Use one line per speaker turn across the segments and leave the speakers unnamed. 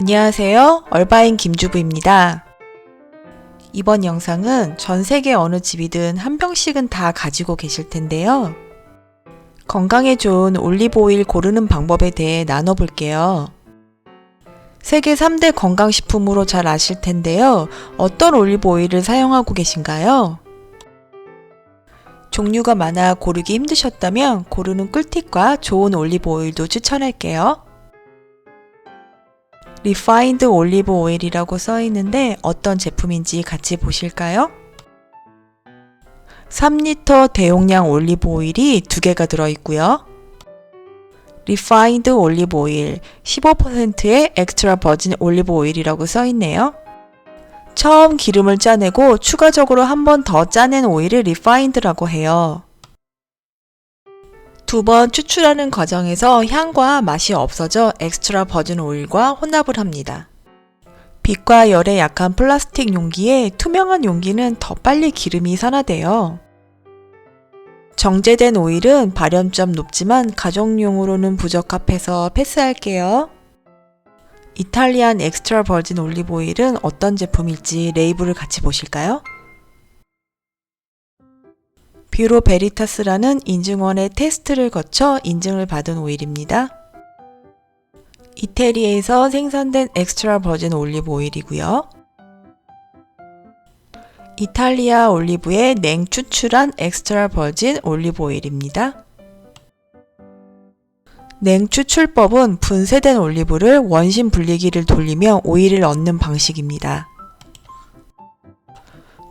안녕하세요. 얼바인 김주부입니다. 이번 영상은 전 세계 어느 집이든 한 병씩은 다 가지고 계실 텐데요. 건강에 좋은 올리브 오일 고르는 방법에 대해 나눠볼게요. 세계 3대 건강식품으로 잘 아실 텐데요. 어떤 올리브 오일을 사용하고 계신가요? 종류가 많아 고르기 힘드셨다면 고르는 꿀팁과 좋은 올리브 오일도 추천할게요. 리파인드 올리브 오일이라고 써 있는데 어떤 제품인지 같이 보실까요? 3리터 대용량 올리브 오일이 2개가 들어있고요. 리파인드 올리브 오일 15%의 엑스트라 버진 올리브 오일이라고 써 있네요. 처음 기름을 짜내고 추가적으로 한 번 더 짜낸 오일을 리파인드라고 해요. 2번 추출하는 과정에서 향과 맛이 없어져 엑스트라 버진 오일과 혼합을 합니다. 빛과 열에 약한 플라스틱 용기에 투명한 용기는 더 빨리 기름이 산화돼요. 정제된 오일은 발연점 높지만 가정용으로는 부적합해서 패스할게요. 이탈리안 엑스트라 버진 올리브 오일은 어떤 제품일지 레이블을 같이 보실까요? 뷰로 베리타스라는 인증원의 테스트를 거쳐 인증을 받은 오일입니다. 이태리에서 생산된 엑스트라 버진 올리브 오일이고요. 이탈리아 올리브의 냉추출한 엑스트라 버진 올리브 오일입니다. 냉추출법은 분쇄된 올리브를 원심 분리기를 돌리며 오일을 얻는 방식입니다.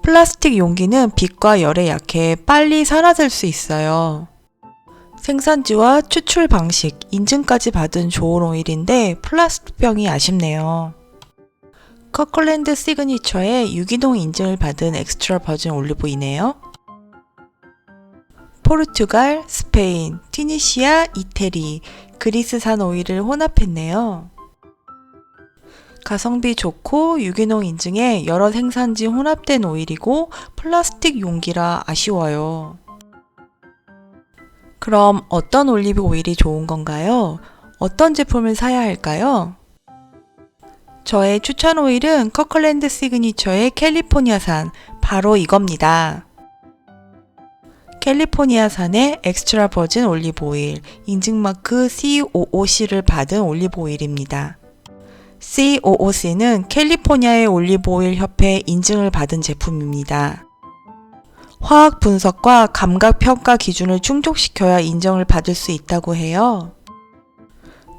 플라스틱 용기는 빛과 열에 약해 빨리 산화될 수 있어요. 생산지와 추출 방식, 인증까지 받은 좋은 오일인데 플라스틱병이 아쉽네요. 커클랜드 시그니처의 유기농 인증을 받은 엑스트라 버진 올리브이네요. 포르투갈, 스페인, 튀니시아, 이태리, 그리스산 오일을 혼합했네요. 가성비 좋고 유기농 인증에 여러 생산지 혼합된 오일이고 플라스틱 용기라 아쉬워요. 그럼 어떤 올리브 오일이 좋은 건가요? 어떤 제품을 사야 할까요? 저의 추천 오일은 커클랜드 시그니처의 캘리포니아산, 바로 이겁니다. 캘리포니아산의 엑스트라 버진 올리브 오일, 인증마크 COOC를 받은 올리브 오일입니다. COOC는 캘리포니아의 올리브 오일 협회 인증을 받은 제품입니다. 화학 분석과 감각 평가 기준을 충족시켜야 인정을 받을 수 있다고 해요.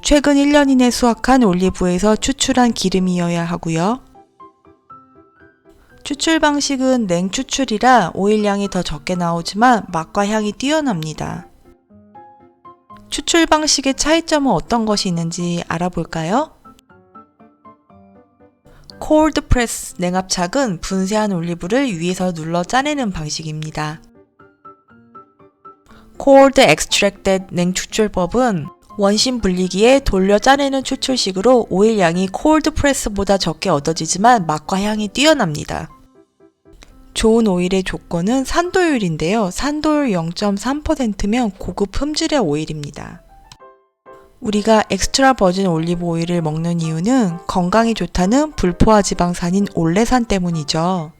최근 1년 이내 수확한 올리브에서 추출한 기름이어야 하고요. 추출 방식은 냉추출이라 오일량이 더 적게 나오지만 맛과 향이 뛰어납니다. 추출 방식의 차이점은 어떤 것이 있는지 알아볼까요? 콜드 프레스 냉압착은 분쇄한 올리브를 위에서 눌러 짜내는 방식입니다. 콜드 엑스트랙ted 냉추출법은 원심 분리기에 돌려 짜내는 추출식으로 오일량이 콜드 프레스보다 적게 얻어지지만 맛과 향이 뛰어납니다. 좋은 오일의 조건은 산도율인데요. 산도율 0.3%면 고급 품질의 오일입니다. 우리가 엑스트라 버진 올리브 오일을 먹는 이유는 건강에 좋다는 불포화 지방산인 올레산 때문이죠.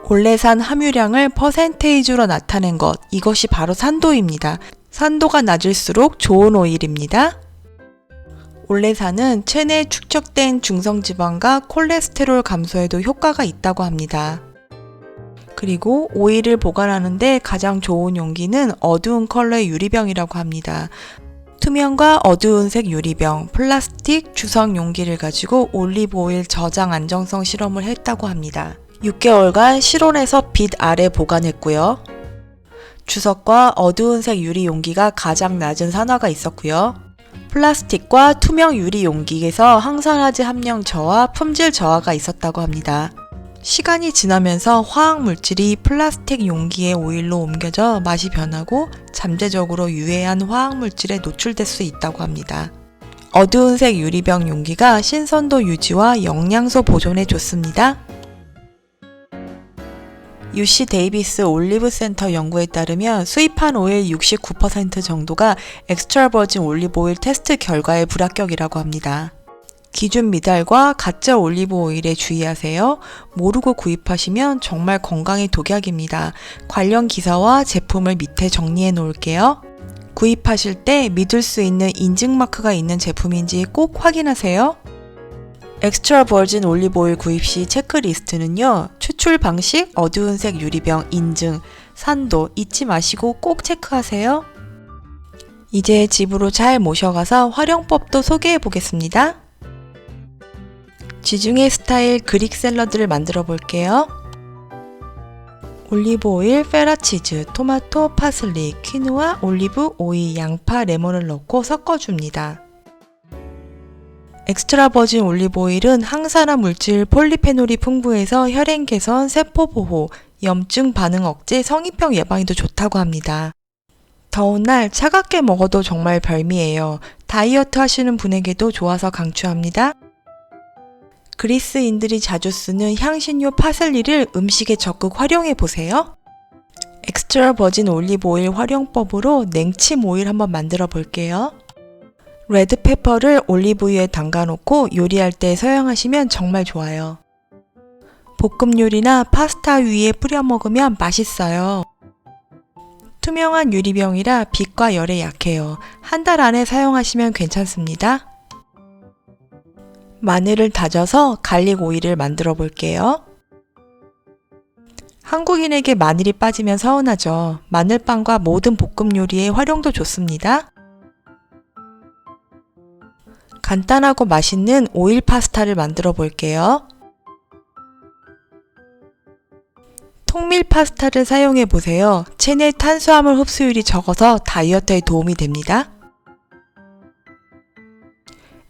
올레산 함유량을 퍼센테이지로 나타낸 것, 이것이 바로 산도입니다. 산도가 낮을수록 좋은 오일입니다. 올레산은 체내에 축적된 중성지방과 콜레스테롤 감소에도 효과가 있다고 합니다. 그리고 오일을 보관하는데 가장 좋은 용기는 어두운 컬러의 유리병이라고 합니다. 투명과 어두운 색 유리병, 플라스틱, 주성 용기를 가지고 올리브 오일 저장 안정성 실험을 했다고 합니다. 6개월간 실온에서 빛 아래 보관했고요. 주석과 어두운 색 유리 용기가 가장 낮은 산화가 있었고요. 플라스틱과 투명 유리 용기에서 항산화제 함량 저하, 품질 저하가 있었다고 합니다. 시간이 지나면서 화학 물질이 플라스틱 용기의 오일로 옮겨져 맛이 변하고 잠재적으로 유해한 화학 물질에 노출될 수 있다고 합니다. 어두운 색 유리병 용기가 신선도 유지와 영양소 보존에 좋습니다. UC 데이비스 올리브 센터 연구에 따르면 수입한 오일 69% 정도가 엑스트라 버진 올리브 오일 테스트 결과에 불합격이라고 합니다. 기준 미달과 가짜 올리브 오일에 주의하세요. 모르고 구입하시면 정말 건강에 독약입니다. 관련 기사와 제품을 밑에 정리해 놓을게요. 구입하실 때 믿을 수 있는 인증 마크가 있는 제품인지 꼭 확인하세요. 엑스트라 버진 올리브 오일 구입 시 체크리스트는요. 추출 방식, 어두운 색 유리병, 인증, 산도 잊지 마시고 꼭 체크하세요. 이제 집으로 잘 모셔가서 활용법도 소개해 보겠습니다. 지중해 스타일 그릭 샐러드를 만들어 볼게요. 올리브 오일, 페라치즈, 토마토, 파슬리, 퀴노아, 올리브, 오이, 양파, 레몬을 넣고 섞어줍니다. 엑스트라 버진 올리브 오일은 항산화 물질 폴리페놀이 풍부해서 혈행 개선, 세포 보호, 염증 반응 억제, 성인병 예방에도 좋다고 합니다. 더운 날 차갑게 먹어도 정말 별미예요. 다이어트 하시는 분에게도 좋아서 강추합니다. 그리스인들이 자주 쓰는 향신료 파슬리를 음식에 적극 활용해 보세요. 엑스트라 버진 올리브 오일 활용법으로 냉침 오일 한번 만들어 볼게요. 레드페퍼를 올리브유에 담가놓고 요리할 때 사용하시면 정말 좋아요. 볶음 요리나 파스타 위에 뿌려 먹으면 맛있어요. 투명한 유리병이라 빛과 열에 약해요. 한 달 안에 사용하시면 괜찮습니다. 마늘을 다져서 갈릭 오일을 만들어 볼게요. 한국인에게 마늘이 빠지면 서운하죠. 마늘빵과 모든 볶음 요리에 활용도 좋습니다. 간단하고 맛있는 오일 파스타를 만들어 볼게요. 통밀 파스타를 사용해 보세요. 체내 탄수화물 흡수율이 적어서 다이어트에 도움이 됩니다.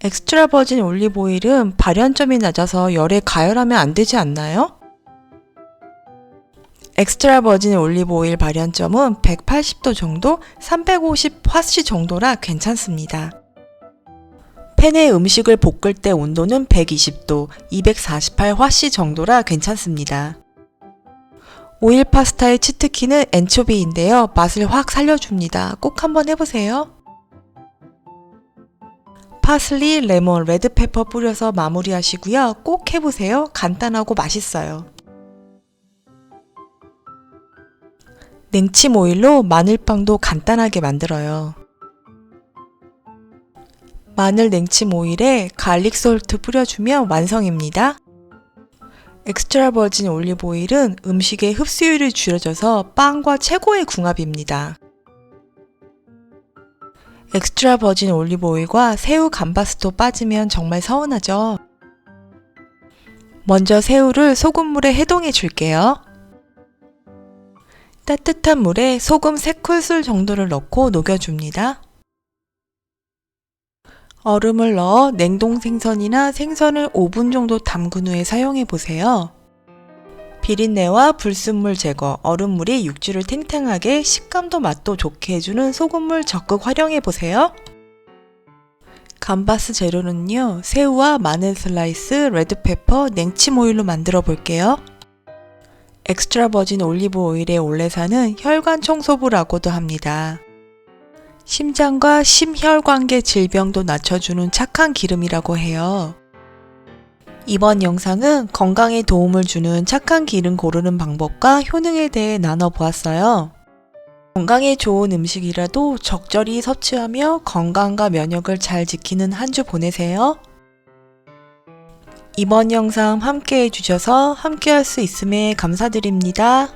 엑스트라 버진 올리브 오일은 발연점이 낮아서 열에 가열하면 안 되지 않나요? 엑스트라 버진 올리브 오일 발연점은 180도 정도, 350화씨 정도라 괜찮습니다. 팬에 음식을 볶을 때 온도는 120도, 248화씨 정도라 괜찮습니다. 오일 파스타의 치트키는 엔초비인데요. 맛을 확 살려줍니다. 꼭 한번 해보세요. 파슬리, 레몬, 레드페퍼 뿌려서 마무리하시고요. 꼭 해보세요. 간단하고 맛있어요. 냉침 오일로 마늘빵도 간단하게 만들어요. 마늘 냉침 오일에 갈릭 솔트 뿌려주면 완성입니다. 엑스트라 버진 올리브 오일은 음식의 흡수율이 줄여져서 빵과 최고의 궁합입니다. 엑스트라 버진 올리브 오일과 새우 감바스도 빠지면 정말 서운하죠. 먼저 새우를 소금물에 해동해 줄게요. 따뜻한 물에 소금 3큰술 정도를 넣고 녹여줍니다. 얼음을 넣어 냉동 생선이나 생선을 5분 정도 담근 후에 사용해 보세요. 비린내와 불순물 제거, 얼음물이 육즙을 탱탱하게 식감도 맛도 좋게 해주는 소금물 적극 활용해 보세요. 감바스 재료는요, 새우와 마늘 슬라이스, 레드페퍼, 냉침 오일로 만들어 볼게요. 엑스트라 버진 올리브 오일의 올레산은 혈관 청소부라고도 합니다. 심장과 심혈관계 질병도 낮춰주는 착한 기름이라고 해요. 이번 영상은 건강에 도움을 주는 착한 기름 고르는 방법과 효능에 대해 나눠보았어요. 건강에 좋은 음식이라도 적절히 섭취하며 건강과 면역을 잘 지키는 한 주 보내세요. 이번 영상 함께 해주셔서 함께 할 수 있음에 감사드립니다.